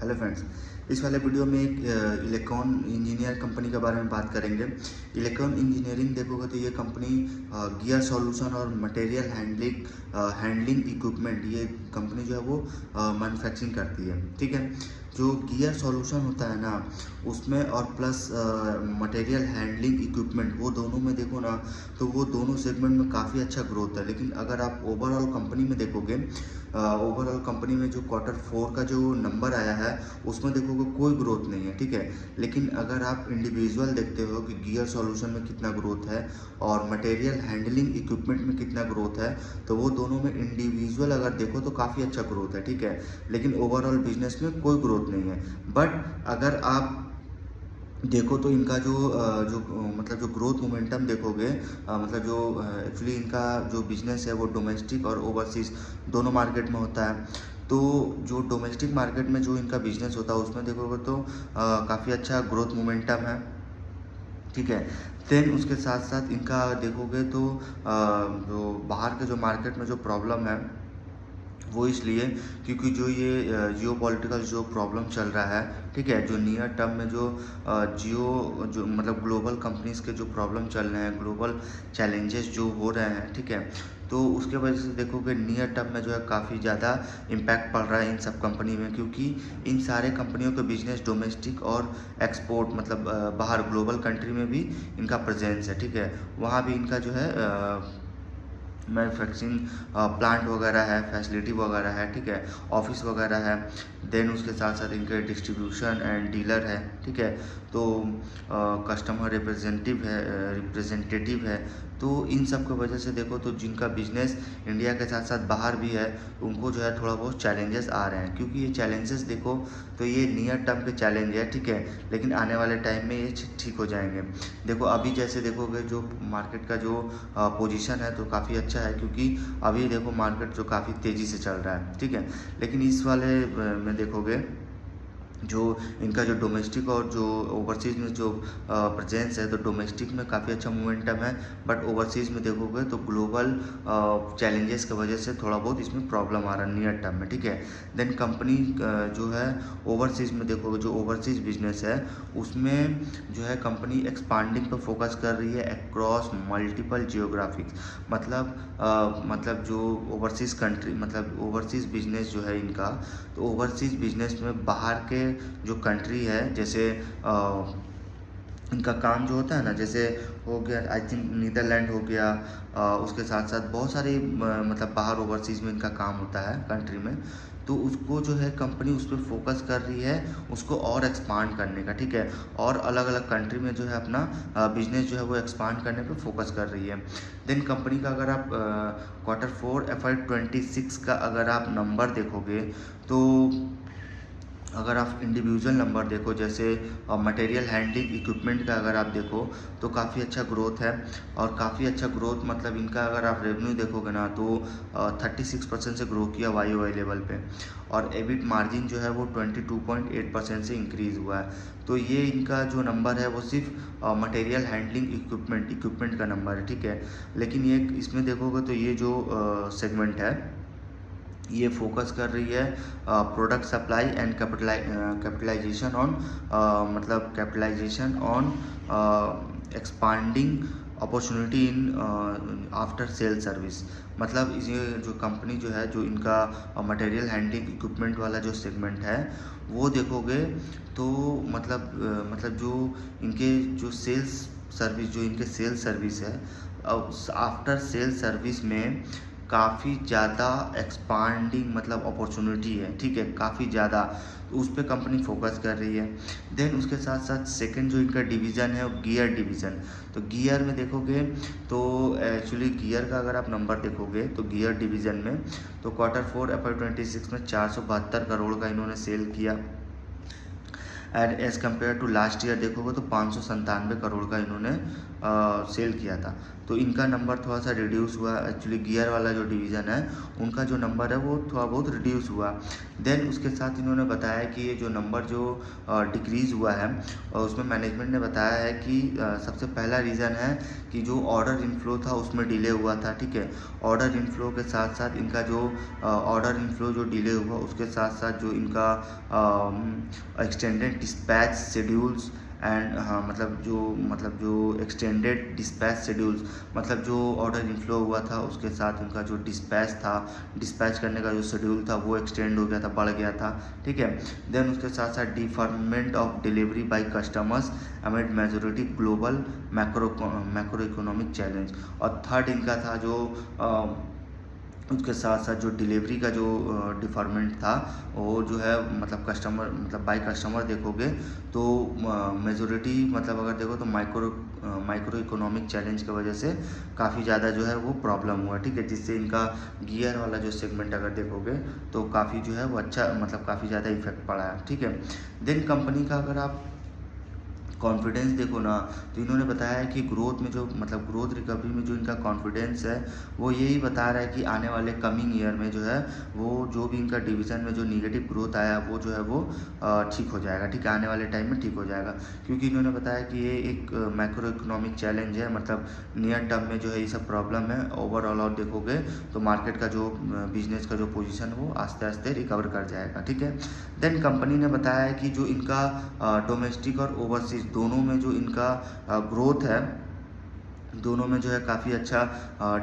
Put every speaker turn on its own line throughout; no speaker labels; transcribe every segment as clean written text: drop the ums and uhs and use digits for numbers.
Hello friends, इस वाले video में एक इलेक्ट्रॉन इंजीनियर कंपनी के बारे में बात करेंगे। इलेक्ट्रॉन इंजीनियरिंग देखोगे तो ये कंपनी गियर सॉल्यूशन और मटेरियल हैंडलिंग इक्विपमेंट, ये कंपनी जो है वो मैन्युफैक्चरिंग करती है। ठीक है, जो गियर सॉल्यूशन होता है ना उसमें और प्लस मटेरियल हैंडलिंग इक्विपमेंट, वो दोनों में देखो ना तो वो दोनों सेगमेंट में काफ़ी अच्छा ग्रोथ है। लेकिन अगर आप ओवरऑल कंपनी में देखोगे, ओवरऑल कंपनी में जो Q4 का जो नंबर आया है उसमें देखोगे कोई ग्रोथ नहीं है। ठीक है, लेकिन अगर आप इंडिविजुअल देखते हो कि गियर सॉल्यूशन में कितना ग्रोथ है और मटेरियल हैंडलिंग इक्विपमेंट में कितना ग्रोथ है, तो वो दोनों में इंडिविजुअल अगर देखो तो काफ़ी अच्छा ग्रोथ है। ठीक है, लेकिन ओवरऑल बिजनेस में कोई ग्रोथ नहीं है। बट अगर आप देखो तो इनका मतलब जो ग्रोथ मोमेंटम देखोगे, मतलब जो एक्चुअली इनका जो बिजनेस है वो डोमेस्टिक और ओवरसीज दोनों मार्केट में होता है। तो जो डोमेस्टिक मार्केट में जो इनका बिजनेस होता है उसमें देखोगे तो काफ़ी अच्छा ग्रोथ मोमेंटम है। ठीक है, देन उसके साथ साथ इनका देखोगे तो जो बाहर के जो मार्केट में जो प्रॉब्लम है वो इसलिए क्योंकि जो ये जियो पॉलिटिकल जो प्रॉब्लम चल रहा है। ठीक है, जो नियर टर्म में जो जो मतलब ग्लोबल कंपनीज के जो प्रॉब्लम चल रहे हैं, ग्लोबल चैलेंजेस जो हो रहे हैं, ठीक है, तो उसके वजह से देखोगे नियर टर्म में जो है काफ़ी ज़्यादा इम्पैक्ट पड़ रहा है इन सब कंपनी में, क्योंकि इन सारे कंपनियों के बिजनेस डोमेस्टिक और एक्सपोर्ट मतलब बाहर ग्लोबल कंट्री में भी इनका प्रेजेंस है। ठीक है, वहाँ भी इनका जो है मैन्युफैक्चरिंग प्लांट वगैरह है, फैसिलिटी वगैरह है। ठीक है, ऑफिस वगैरह है। देन उसके साथ साथ इनके डिस्ट्रीब्यूशन एंड डीलर है। ठीक है, तो कस्टमर रिप्रेजेंटेटिव है। तो इन सब की वजह से देखो तो जिनका बिजनेस इंडिया के साथ साथ बाहर भी है उनको जो है थोड़ा बहुत चैलेंजेस आ रहे हैं, क्योंकि ये चैलेंजेस देखो तो ये नियर टर्म के चैलेंज है। ठीक है, लेकिन आने वाले टाइम में ये ठीक हो जाएंगे। देखो अभी जैसे देखोगे जो मार्केट का जो पोजीशन है तो काफ़ी अच्छा है, क्योंकि अभी देखो मार्केट जो काफ़ी तेज़ी से चल रहा है। ठीक है, लेकिन इस वाले में देखोगे जो इनका जो डोमेस्टिक और जो ओवरसीज़ में जो प्रेजेंस है, तो डोमेस्टिक में काफ़ी अच्छा मोमेंटम है, बट ओवरसीज़ में देखोगे तो ग्लोबल चैलेंजेस की वजह से थोड़ा बहुत इसमें प्रॉब्लम आ रहा है नियर टर्म में। ठीक है, देन कंपनी जो है ओवरसीज़ में देखोगे जो ओवरसीज़ बिजनेस है उसमें जो है कंपनी एक्सपांडिंग पर फोकस कर रही है अक्रॉस मल्टीपल जियोग्राफिक्स। मतलब जो ओवरसीज़ कंट्री मतलब ओवरसीज़ बिजनेस जो है इनका, तो ओवरसीज़ बिजनेस में बाहर के जो कंट्री है, जैसे इनका काम जो होता है ना, जैसे हो गया आई थिंक नीदरलैंड हो गया, उसके साथ साथ बहुत सारी मतलब बाहर ओवरसीज़ में इनका काम होता है कंट्री में। तो उसको जो है कंपनी उस पर फोकस कर रही है उसको और एक्सपांड करने का। ठीक है, और अलग अलग कंट्री में जो है अपना बिजनेस जो है वो एक्सपांड करने पे फोकस कर रही है। देन कंपनी का अगर आप Q4 FY26 का अगर आप नंबर देखोगे, तो अगर आप इंडिविजुअल नंबर देखो, जैसे मटेरियल हैंडलिंग इक्विपमेंट का अगर आप देखो तो काफ़ी अच्छा ग्रोथ है। और काफ़ी अच्छा ग्रोथ मतलब इनका अगर आप रेवेन्यू देखोगे ना तो 36% से ग्रो किया YoY लेवल पे, और एबिट मार्जिन जो है वो 22.8% से इंक्रीज़ हुआ है। तो ये इनका जो नंबर है वो सिर्फ मटेरियल हैंडलिंग इक्विपमेंट का नंबर है। ठीक है, लेकिन ये इसमें देखोगे तो ये जो सेगमेंट है ये फोकस कर रही है product supply and capitalization on मतलब capitalization on expanding opportunity in after sale service. मतलब ये जो कंपनी जो है, जो इनका मटेरियल हैंडलिंग इक्विपमेंट वाला जो सेगमेंट है वो देखोगे तो मतलब जो इनके जो सेल्स सर्विस, जो इनके सेल्स सर्विस है, आफ्टर सेल सर्विस में काफ़ी ज़्यादा एक्सपांडिंग मतलब अपॉर्चुनिटी है। ठीक है, काफ़ी ज़्यादा, तो उस पर कंपनी फोकस कर रही है। देन उसके साथ साथ सेकंड जो इनका डिवीज़न है वो गियर डिवीज़न। तो गियर में देखोगे तो एक्चुअली गियर का अगर आप नंबर देखोगे तो गियर डिवीज़न में तो Q4 FY26 में 472 करोड़ का इन्होंने सेल किया, and as compare to last year देखोगे तो 597 करोड़ का इन्होंने सेल किया था। तो इनका नंबर थोड़ा सा रिड्यूस हुआ। एक्चुअली गियर वाला जो डिवीज़न है उनका जो नंबर है वो थोड़ा बहुत रिड्यूस हुआ। देन उसके साथ इन्होंने बताया कि ये जो नंबर जो डिक्रीज़ हुआ है और उसमें मैनेजमेंट ने बताया है कि सबसे पहला रीज़न है कि जो ऑर्डर इनफ्लो था उसमें डिले हुआ था, ठीक है। ऑर्डर इनफ्लो के साथ साथ इनका जो ऑर्डर इनफ्लो जो डिले हुआ उसके साथ साथ जो इनका एक्सटेंडेड डिस्पैच शेड्यूल्स एंड हाँ मतलब जो एक्सटेंडेड डिस्पैच शेड्यूल्स मतलब जो ऑर्डर इनफ्लो हुआ था उसके साथ उनका जो डिस्पैच करने का जो शेड्यूल था वो एक्सटेंड हो गया था, बढ़ गया था, ठीक है। देन उसके साथ साथ deferment of delivery by customers amid majority global macro economic challenge. और थर्ड इनका था जो उसके साथ साथ जो डिलीवरी का जो डिफॉर्मेंट था वो जो है मतलब कस्टमर मतलब बाय कस्टमर देखोगे तो मेजॉरिटी मतलब अगर देखो तो माइक्रो इकोनॉमिक चैलेंज की वजह से काफ़ी ज़्यादा जो है वो प्रॉब्लम हुआ, ठीक है। जिससे इनका गियर वाला जो सेगमेंट अगर देखोगे तो काफ़ी जो है वो अच्छा मतलब काफ़ी ज़्यादा इफेक्ट पड़ा है, ठीक है। देन कंपनी का अगर आप कॉन्फिडेंस देखो ना तो इन्होंने बताया है कि ग्रोथ में जो मतलब ग्रोथ रिकवरी में जो इनका कॉन्फिडेंस है वो यही बता रहा है कि आने वाले कमिंग ईयर में जो है वो जो भी इनका डिवीज़न में जो निगेटिव ग्रोथ आया वो जो है वो ठीक हो जाएगा, ठीक है। आने वाले टाइम में ठीक हो जाएगा क्योंकि इन्होंने बताया कि ये एक मैक्रो इकोनॉमिक चैलेंज है, मतलब नियर टर्म में जो है ये सब प्रॉब्लम है। ओवरऑल और देखोगे तो मार्केट का जो बिजनेस का जो पोजीशन वो आस्ते आस्ते रिकवर कर जाएगा, ठीक है। देन कंपनी ने बताया है कि जो इनका डोमेस्टिक और ओवरसीज दोनों में जो इनका ग्रोथ है दोनों में जो है काफ़ी अच्छा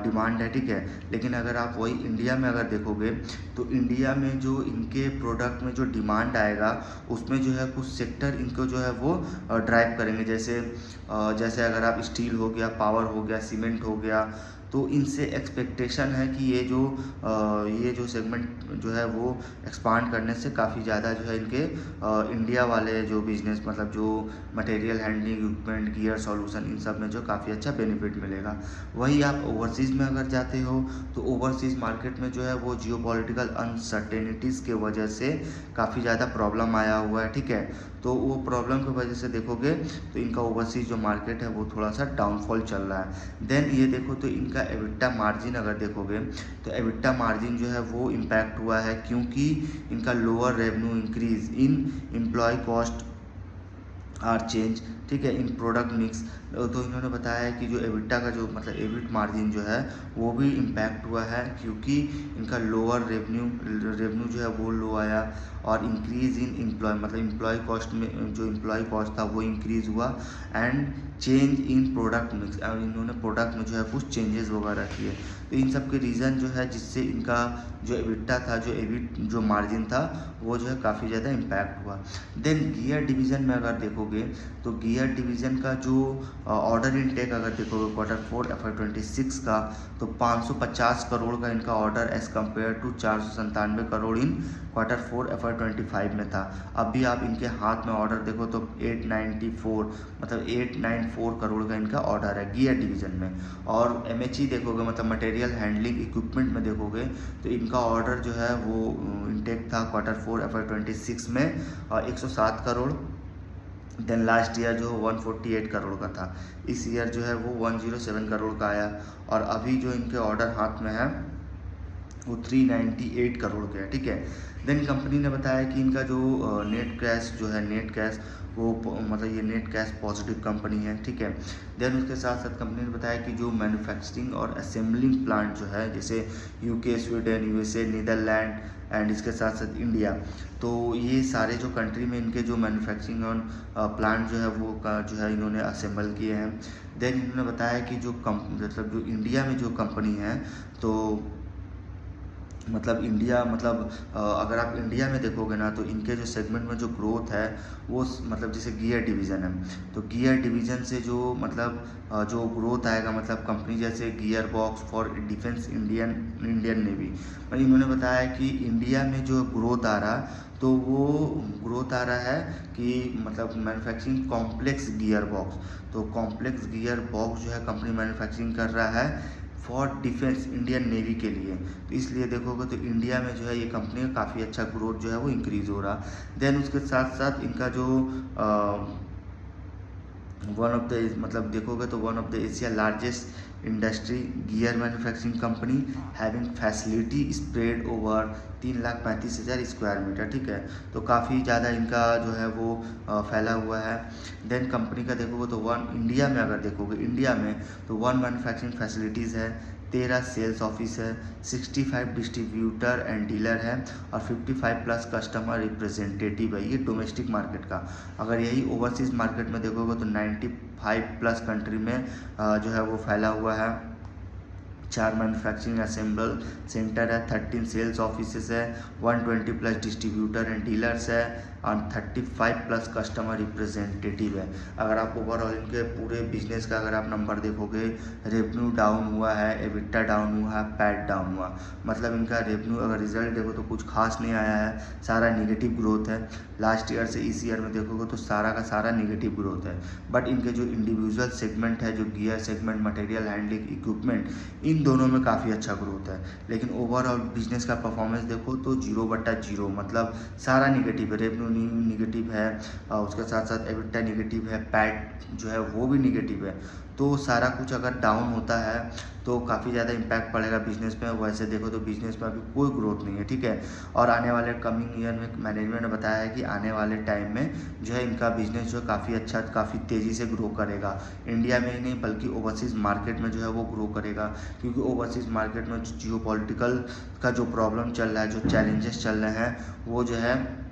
डिमांड है, ठीक है। लेकिन अगर आप वही इंडिया में अगर देखोगे तो इंडिया में जो इनके प्रोडक्ट में जो डिमांड आएगा उसमें जो है कुछ सेक्टर इनको जो है वो ड्राइव करेंगे। जैसे अगर आप स्टील हो गया, पावर हो गया, सीमेंट हो गया, तो इनसे एक्सपेक्टेशन है कि ये जो सेगमेंट जो है वो एक्सपांड करने से काफ़ी ज़्यादा जो है इनके इंडिया वाले जो बिजनेस मतलब जो material handling equipment gear solution in सब में जो काफ़ी अच्छा बेनिफिट मिलेगा। वही आप ओवरसीज़ में अगर जाते हो तो ओवरसीज़ मार्केट में जो है वो जियोपॉलिटिकल अनसर्टेनिटीज़ के वजह से काफ़ी ज़्यादा प्रॉब्लम आया हुआ है, ठीक है। तो वो प्रॉब्लम की वजह से देखोगे तो इनका ओवरसीज जो मार्केट है वो थोड़ा सा डाउनफॉल चल रहा है। देन ये देखो तो इनका एबिटा मार्जिन अगर देखोगे तो एबिटा मार्जिन जो है वो इम्पैक्ट हुआ है क्योंकि इनका lower revenue increase in employ cost are change, ठीक है, इन प्रोडक्ट मिक्स। तो इन्होंने बताया है कि जो एबिटा का जो मतलब एबिट मार्जिन जो है वो भी इम्पैक्ट हुआ है क्योंकि इनका लोअर रेवेन्यू जो है वो लो आया और इंक्रीज इन एम्प्लॉय मतलब एम्प्लॉय कॉस्ट में जो एम्प्लॉय कॉस्ट था वो इंक्रीज हुआ and change in product mix और इन्होंने प्रोडक्ट में जो है कुछ चेंजेस वगैरह किए। तो इन सब के रीज़न जो है जिससे इनका जो एबिटा था जो एबिट जो मार्जिन था वो जो है काफ़ी ज़्यादा इम्पैक्ट हुआ। देन गियर डिवीज़न में अगर देखोगे तो गियर डिवीज़न का जो ऑर्डर इनटेक अगर देखोगे Q4 FY26 का तो 550 करोड़ का इनका order as compare to 497 crore in Q4 FY25 में था। अभी आप इनके हाथ में ऑर्डर देखो तो 894 करोड़ का इनका ऑर्डर है गियर डिवीज़न में। और MHE देखोगे मतलब मटेरियल हैंडलिंग इक्विपमेंट में देखोगे तो इनका ऑर्डर जो है वो इनटेक था Q4 FY26 में 107 करोड़। देन लास्ट ईयर जो 148 करोड़ का था, इस ईयर जो है वो 107 करोड़ का आया और अभी जो इनके ऑर्डर हाथ में है वो 398 करोड़ के है, ठीक है। देन कंपनी ने बताया कि इनका जो नेट कैश वो मतलब ये नेट कैश पॉजिटिव कंपनी है, ठीक है। देन उसके साथ साथ कंपनी ने बताया कि जो मैन्युफैक्चरिंग और असेंबलिंग प्लांट जो है जैसे UK, Sweden, USA, Netherland and इसके साथ साथ इंडिया, तो ये सारे जो कंट्री में इनके जो मैन्युफैक्चरिंग और प्लांट जो है वो जो है इन्होंने असेंबल किए हैं। देन इन्होंने बताया कि जो मतलब जो इंडिया में जो कंपनी है तो मतलब इंडिया मतलब अगर आप इंडिया में देखोगे ना तो इनके जो सेगमेंट में जो ग्रोथ है वो मतलब जैसे गियर डिवीज़न है तो गियर डिवीज़न से जो मतलब जो ग्रोथ आएगा मतलब कंपनी जैसे gear box for defence Indian navy, इन्होंने बताया कि इंडिया में जो ग्रोथ आ रहा तो वो ग्रोथ आ रहा है कि मतलब मैन्युफैक्चरिंग कॉम्प्लेक्स गियर बॉक्स, तो कॉम्प्लेक्स गियर बॉक्स जो है कंपनी मैन्युफैक्चरिंग कर रहा है फॉर डिफेंस इंडियन नेवी के लिए। तो इसलिए देखोगे तो इंडिया में जो है ये कंपनी का काफ़ी अच्छा ग्रोथ जो है वो इंक्रीज़ हो रहा। देन उसके साथ साथ इनका जो वन ऑफ द मतलब देखोगे तो one of the Asia largest industry gear manufacturing company having facility spread over 3,35,000 square metre, ठीक है। तो काफ़ी ज़्यादा इनका जो है वो फैला हुआ है। देन कंपनी का देखोगे तो वन इंडिया में अगर देखोगे इंडिया में तो वन मैन्युफैक्चरिंग फैसिलिटीज़ है, 13 सेल्स ऑफिस है, 65 डिस्ट्रीब्यूटर एंड डीलर है और 55 प्लस कस्टमर रिप्रेजेंटेटिव है। ये डोमेस्टिक मार्केट का। अगर यही ओवरसीज़ मार्केट में देखोगे तो 95 प्लस कंट्री में जो है वो फैला हुआ है। 4 मैन्युफैक्चरिंग असेंबल सेंटर है, 13 सेल्स ऑफिसेस है, 120 प्लस डिस्ट्रीब्यूटर एंड डीलर्स है और 35 प्लस कस्टमर रिप्रेजेंटेटिव है। अगर आप ओवरऑल इनके पूरे बिजनेस का अगर आप नंबर देखोगे, रेवेन्यू डाउन हुआ है, एबिटा डाउन हुआ है, पैट डाउन हुआ, मतलब इनका रेवेन्यू अगर रिजल्ट देखो तो कुछ खास नहीं आया है, सारा निगेटिव ग्रोथ है। लास्ट ईयर से इस ईयर में देखोगे तो सारा का सारा निगेटिव ग्रोथ है। बट इनके जो इंडिविजुअल सेगमेंट है, जो gear segment, material handling, equipment, इन दोनों में काफ़ी अच्छा ग्रोथ है। लेकिन ओवरऑल बिजनेस का परफॉर्मेंस देखो तो 0/0, मतलब सारा निगेटिव है। रेवेन्यू निगेटिव है और उसके साथ साथ एबिटा निगेटिव है, पैट जो है वो भी निगेटिव है। तो सारा कुछ अगर डाउन होता है तो काफ़ी ज़्यादा इम्पैक्ट पड़ेगा बिजनेस में। वैसे देखो तो बिजनेस में अभी कोई ग्रोथ नहीं है, ठीक है। और आने वाले कमिंग ईयर में मैनेजमेंट ने बताया है कि आने वाले टाइम में जो है इनका बिजनेस जो है काफ़ी अच्छा, काफ़ी तेज़ी से ग्रो करेगा। इंडिया में ही नहीं बल्कि ओवरसीज़ मार्केट में जो है वो ग्रो करेगा, क्योंकि ओवरसीज़ मार्केट में जियोपॉलिटिकल का जो प्रॉब्लम चल रहा है, जो चैलेंजेस चल रहे हैं, वो जो है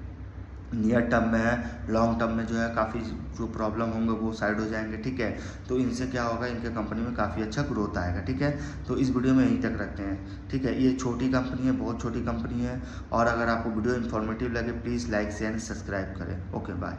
नियर टर्म में है। लॉन्ग टर्म में जो है काफ़ी जो प्रॉब्लम होंगे वो साइड हो जाएंगे, ठीक है। तो इनसे क्या होगा, इनके कंपनी में काफ़ी अच्छा ग्रोथ आएगा, ठीक है। तो इस वीडियो में यहीं तक रखते हैं, ठीक है। ये छोटी कंपनी है, बहुत छोटी कंपनी है। और अगर आपको वीडियो इन्फॉर्मेटिव लगे please like share and subscribe करें। Okay bye.